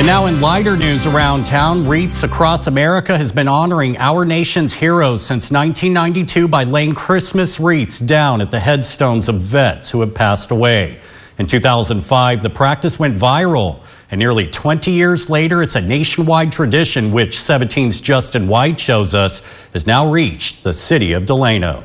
And now in lighter news around town, Wreaths Across America has been honoring our nation's heroes since 1992 by laying Christmas wreaths down at the headstones of vets who have passed away. In 2005, the practice went viral, and nearly 20 years later, it's a nationwide tradition which 17's Justin White shows us has now reached the city of Delano.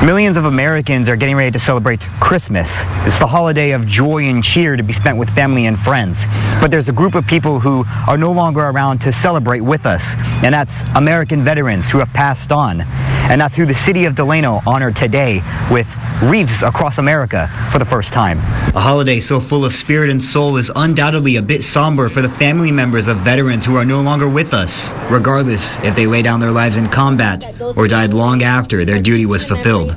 Millions of Americans are getting ready to celebrate Christmas. It's the holiday of joy and cheer to be spent with family and friends. But there's a group of people who are no longer around to celebrate with us, and that's American veterans who have passed on. And that's who the city of Delano honored today with Wreaths Across America for the first time. A holiday so full of spirit and soul is undoubtedly a bit somber for the family members of veterans who are no longer with us, regardless if they lay down their lives in combat or died long after their duty was fulfilled.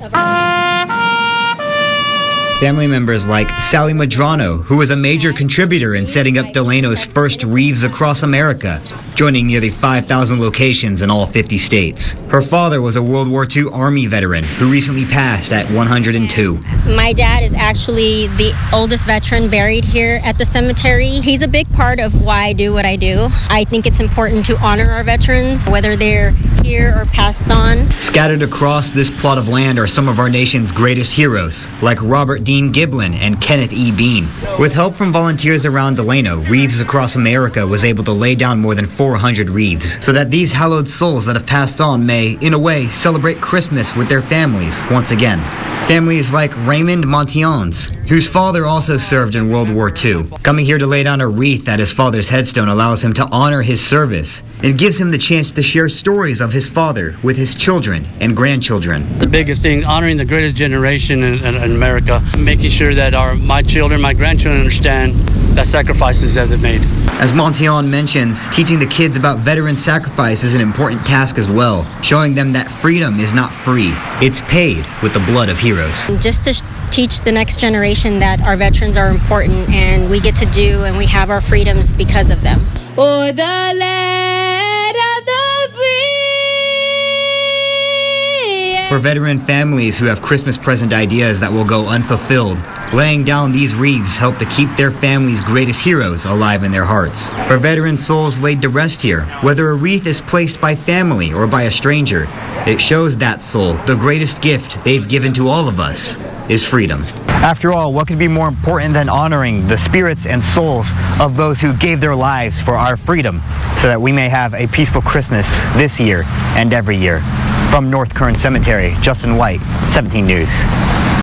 Family members like Sally Madrano, who was a major contributor in setting up Delano's first Wreaths Across America, joining nearly 5,000 locations in all 50 states. Her father was a World War II Army veteran who recently passed at 102. My dad is actually the oldest veteran buried here at the cemetery. He's a big part of why I do what I do. I think it's important to honor our veterans, whether they're here or passed on. Scattered across this plot of land are some of our nation's greatest heroes, like Robert Dean Giblin and Kenneth E. Bean. With help from volunteers around Delano, Wreaths Across America was able to lay down more than 400 wreaths so that these hallowed souls that have passed on may, in a way, celebrate Christmas with their families once again. Families like Raymond Montions, whose father also served in World War II. Coming here to lay down a wreath at his father's headstone allows him to honor his service. It gives him the chance to share stories of his father with his children and grandchildren. The biggest thing, honoring the greatest generation in America, making sure that my children, my grandchildren understand the sacrifices that they've made. As Montion mentions, teaching the kids about veteran sacrifice is an important task as well, showing them that freedom is not free. It's paid with the blood of heroes. Just to teach the next generation that our veterans are important and we get to do and we have our freedoms because of them. For the land of the free. For veteran families who have Christmas present ideas that will go unfulfilled, laying down these wreaths help to keep their family's greatest heroes alive in their hearts. For veteran souls laid to rest here, whether a wreath is placed by family or by a stranger, it shows that soul the greatest gift they've given to all of us is freedom. After all, what could be more important than honoring the spirits and souls of those who gave their lives for our freedom so that we may have a peaceful Christmas this year and every year? From North Kern Cemetery, Justin White, 17 News.